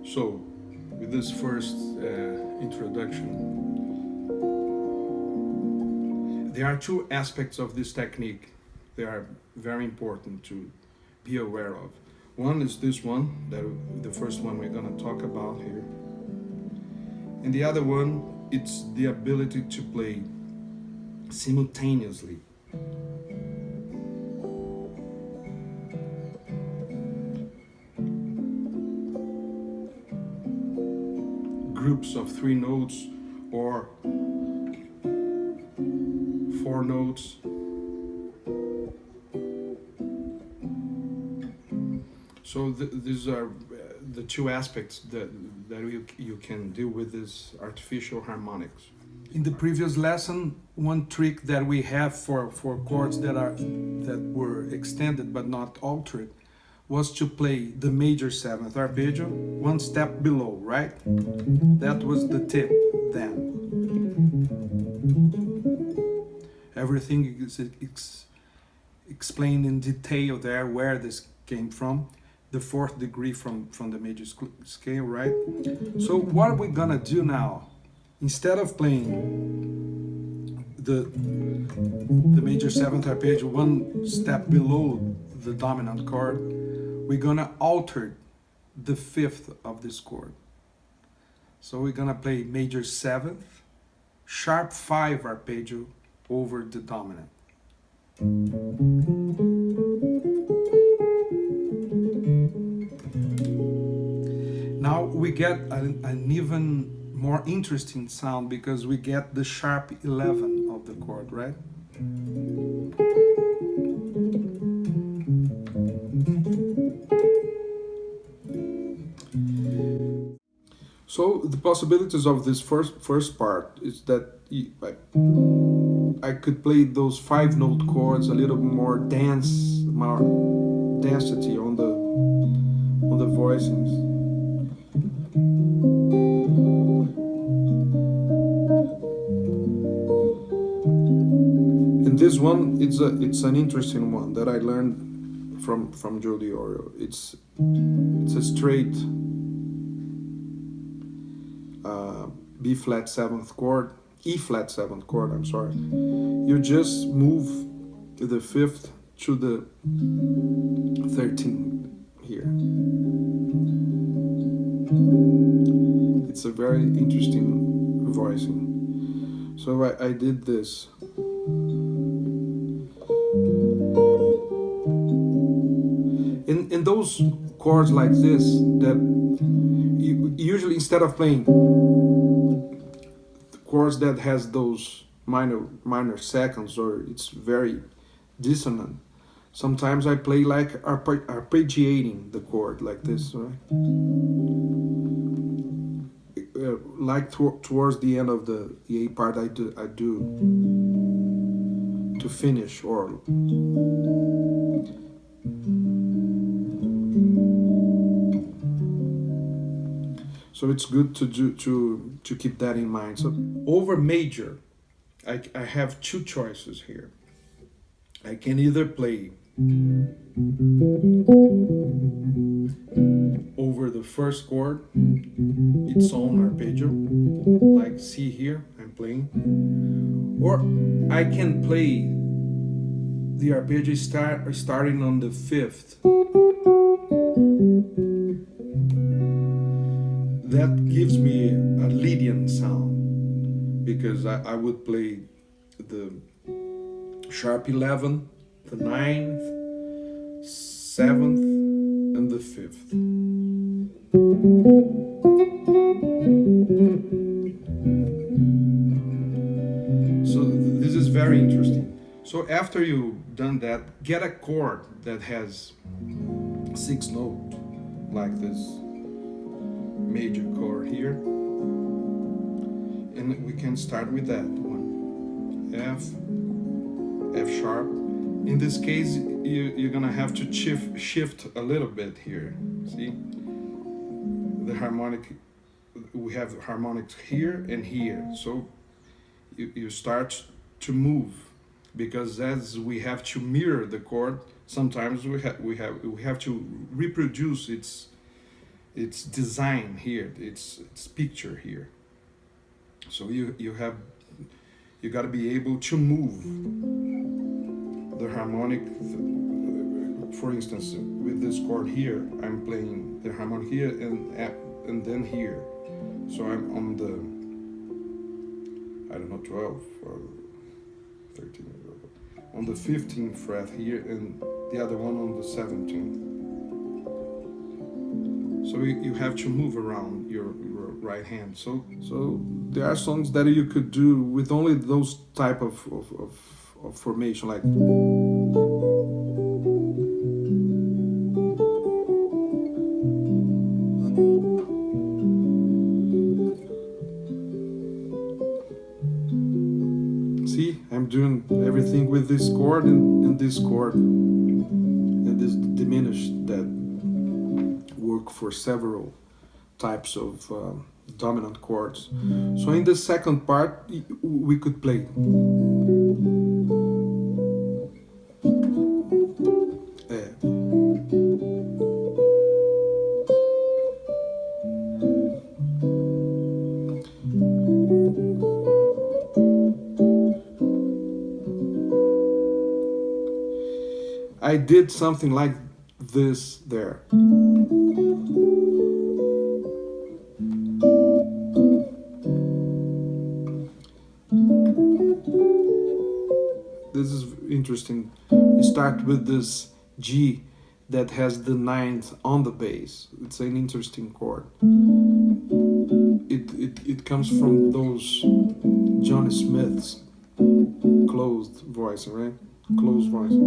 So, with this first introduction, there are two aspects of this technique that are very important to be aware of. One is this one, the first one we're going to talk about here. And the other one, it's the ability to play simultaneously. Groups of 3 notes or 4 notes. So these are the two aspects that you can deal with this artificial harmonics. In the previous lesson, one trick that we have for chords that were extended but not altered was to play the major 7th arpeggio one step below, right? That was the tip then. Everything is explained in detail there where this came from. The 4th degree from the major scale, right? So what are we gonna do now? Instead of playing the major 7th arpeggio one step below the dominant chord, we're gonna alter the 5th of this chord. So we're gonna play major 7th, sharp 5 arpeggio over the dominant. Now we get an even more interesting sound because we get the sharp 11 of the chord, right? So the possibilities of this first part is that I could play those 5-note chords a little more more density on the voicings. And this one, it's an interesting one that I learned from Joe DiOrio. It's a straight B flat 7th chord, E flat 7th chord, I'm sorry. You just move the 5th to the 13th here. It's a very interesting voicing. So I did this. In those chords like this, that you usually, instead of playing chords that has those minor seconds or it's very dissonant, sometimes I play like arpeggiating the chord like this, right? Like towards the end of the A part, I do to finish, or so it's good to keep that in mind. So over major, I have two choices here. I can either play over the first chord, its own arpeggio, like C here, I'm playing, or I can play the arpeggio starting on the 5th. That gives me a Lydian sound, because I would play the sharp 11, the 9th, 7th, and the 5th. So this is very interesting. So after you've done that, get a chord that has 6 notes, like this major chord here, and we can start with that one. F sharp. In this case, you're gonna have to shift a little bit here. See, the harmonic, we have harmonics here and here, so you start to move, because as we have to mirror the chord, sometimes we have to reproduce its it's design here, it's picture here. So you got to be able to move the harmonic. For instance, with this chord here, I'm playing the harmonic here and then here. So I'm on the, I don't know, 12 or 13, on the 15th fret here, and the other one on the 17th. So you have to move around your right hand. So there are songs that you could do with only those type of formation, like. See, I'm doing everything with this chord and this chord, and this diminished that work for several types of dominant chords. So in the second part, we could play. I did something like this there. This is interesting. You start with this G that has the ninth on the bass. It's an interesting chord. It comes from those Johnny Smith's closed voice, right? Closed voice.